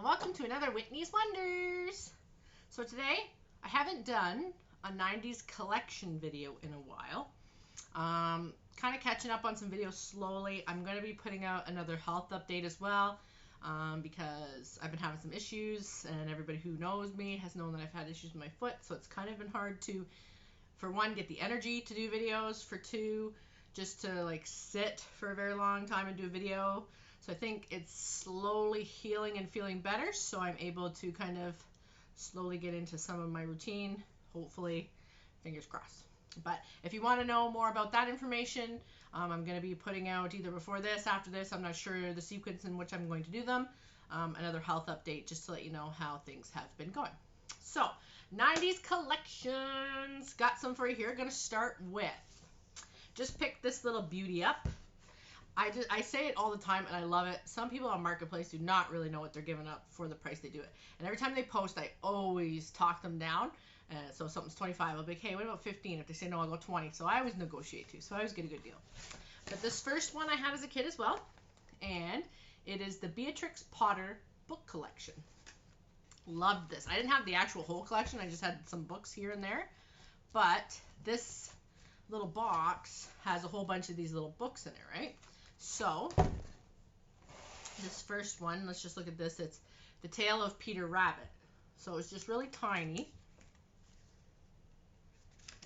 and welcome to another Whitney's Wonders. So today, I haven't done a 90s collection video in a while. Kind of catching up on some videos slowly. I'm going to be putting out another health update as well because I've been having some issues, and everybody who knows me has known that I've had issues with my foot, so it's kind of been hard to, for one, get the energy to do videos, for two, just to like sit for a very long time and do a video. So I think it's slowly healing and feeling better, so I'm able to kind of slowly get into some of my routine, hopefully, fingers crossed. But if you want to know more about that information, I'm going to be putting out either before this, after this, I'm not sure the sequence in which I'm going to do them, another health update just to let you know how things have been going. So, 90s collections, got some for you here. Going to start with, just pick this little beauty up. I say it all the time, and I love it. Some people on Marketplace do not really know what they're giving up for the price they do it. And every time they post, I always talk them down. So if something's 25, I'll be like, hey, what about 15? If they say no, I'll go 20. So I always negotiate too. So I always get a good deal. But this first one I had as a kid as well. And it is the Beatrix Potter book collection. Loved this. I didn't have the actual whole collection. I just had some books here and there. But this little box has a whole bunch of these little books in it, right? So, this first one, let's just look at this. It's The Tale of Peter Rabbit. So, it's just really tiny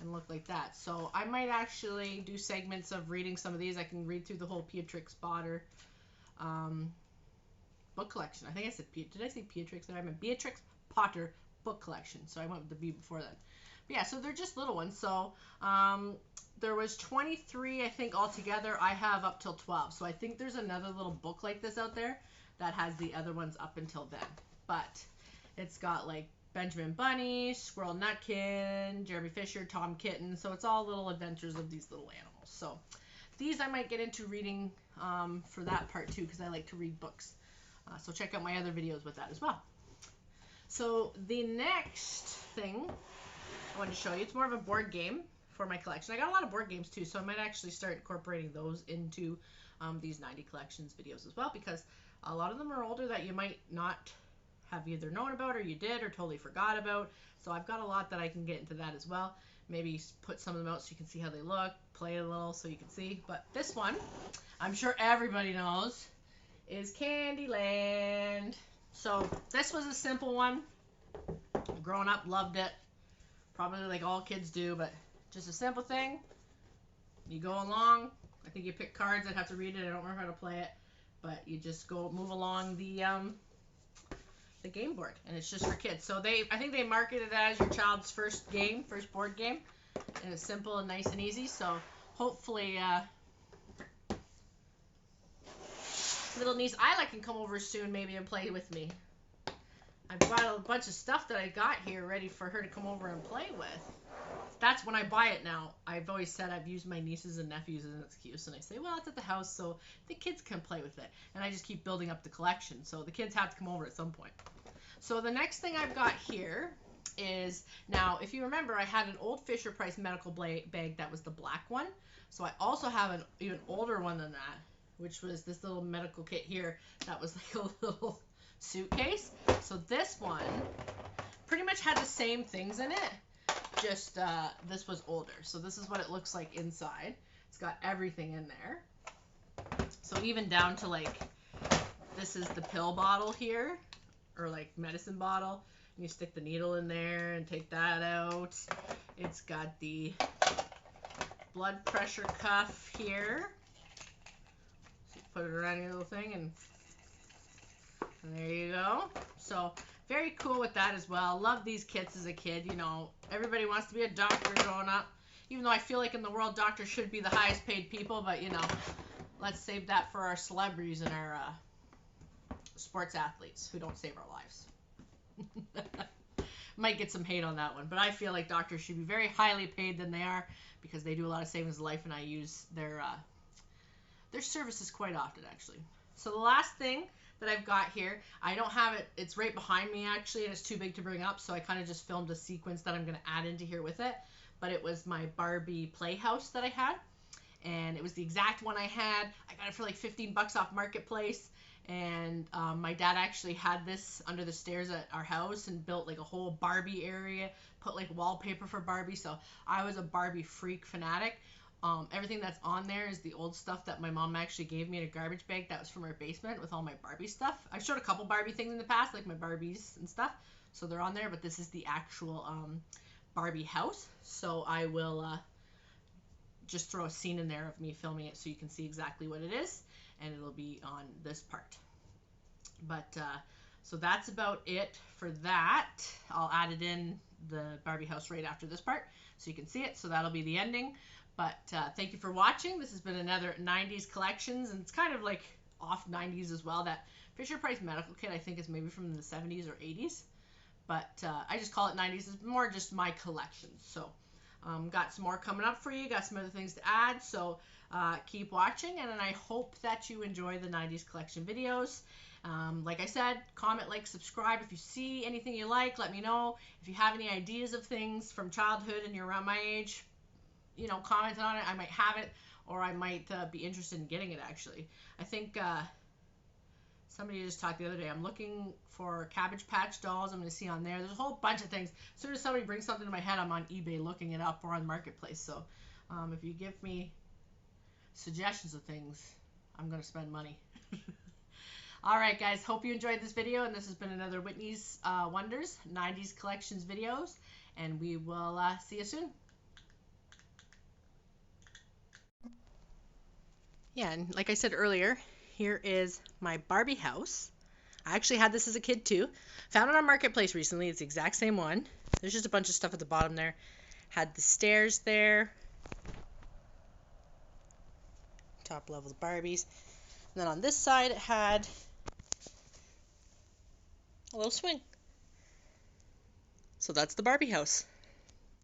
and look like that. So, I might actually do segments of reading some of these. I can read through the whole Beatrix Potter book collection. I think I said, did I say Beatrix there? I meant Beatrix Potter book collection. So, I went with the B before that. But yeah, so they're just little ones. So, there was 23, I think, altogether. I have up till 12. So I think there's another little book like this out there that has the other ones up until then. But it's got like Benjamin Bunny, Squirrel Nutkin, Jeremy Fisher, Tom Kitten. So it's all little adventures of these little animals. So these I might get into reading for that part too, because I like to read books. So check out my other videos with that as well. So the next thing I wanted to show you, it's more of a board game for my collection. I got a lot of board games too, so I might actually start incorporating those into these 90 collections videos as well, because a lot of them are older that you might not have either known about or you did or totally forgot about. So I've got a lot that I can get into that as well. Maybe put some of them out so you can see how they look, play a little so you can see. But this one, I'm sure everybody knows, is Candyland. So this was a simple one. Growing up, loved it. Probably like all kids do, but just a simple thing. You go along. I think you pick cards. I'd have to read it. I don't remember how to play it, but you just move along the game board, and it's just for kids. So I think they market it as your child's first board game, and it's simple and nice and easy. So hopefully, little niece Isla can come over soon, maybe, and play with me. I've got a bunch of stuff that I got here ready for her to come over and play with. That's when I buy it now. I've always said I've used my nieces and nephews as an excuse, and I say, well, it's at the house, so the kids can play with it. And I just keep building up the collection, so the kids have to come over at some point. So the next thing I've got here is, now, if you remember, I had an old Fisher-Price medical bag that was the black one. So I also have an even older one than that, which was this little medical kit here that was like a little suitcase. So this one pretty much had the same things in it. Just this was older. So this is what it looks like inside. It's got everything in there. So even down to like, this is the pill bottle here, or like medicine bottle. And you stick the needle in there and take that out. It's got the blood pressure cuff here. So you put it around your little thing, and there you go. So very cool with that as well. Love these kits as a kid. You know, everybody wants to be a doctor growing up. Even though I feel like in the world, doctors should be the highest paid people. But, you know, let's save that for our celebrities and our sports athletes who don't save our lives. Might get some hate on that one. But I feel like doctors should be very highly paid than they are, because they do a lot of savings of life, and I use their services quite often, actually. So the last thing that I've got here, I don't have it, it's right behind me actually, and it's too big to bring up, so I kind of just filmed a sequence that I'm going to add into here with it. But it was my Barbie Playhouse that I had, and it was the exact one I had. I got it for like 15 bucks off Marketplace, And my dad actually had this under the stairs at our house and built like a whole Barbie area, put like wallpaper for Barbie. So I was a Barbie freak fanatic. Everything that's on there is the old stuff that my mom actually gave me in a garbage bag that was from her basement with all my Barbie stuff. I've showed a couple Barbie things in the past, like my Barbies and stuff, so they're on there, but this is the actual Barbie house. So I will just throw a scene in there of me filming it so you can see exactly what it is, and it'll be on this part. But so that's about it for that. I'll add it in the Barbie house right after this part so you can see it. So that'll be the ending. But thank you for watching. This has been another 90s collections, and it's kind of like off 90s as well. That Fisher Price medical kit I think is maybe from the 70s or 80s. But I just call it 90s. It's more just my collection. So got some more coming up for you. Got some other things to add. So keep watching, and I hope that you enjoy the 90s collection videos. Like I said, comment, like, subscribe. If you see anything you like, let me know. If you have any ideas of things from childhood and you're around my age, you know, comment on it. I might have it, or I might be interested in getting it, actually. I think somebody just talked the other day. I'm looking for Cabbage Patch dolls. I'm going to see on there. There's a whole bunch of things. As soon as somebody brings something to my head, I'm on eBay looking it up or on Marketplace. So if you give me suggestions of things, I'm going to spend money. Alright guys, hope you enjoyed this video, and this has been another Whitney's Wonders 90s Collections videos, and we will see you soon. Yeah, and like I said earlier, here is my Barbie house. I actually had this as a kid too. Found it on Marketplace recently. It's the exact same one. There's just a bunch of stuff at the bottom there. Had the stairs there. Top level Barbies. And then on this side it had a little swing. So that's the Barbie house.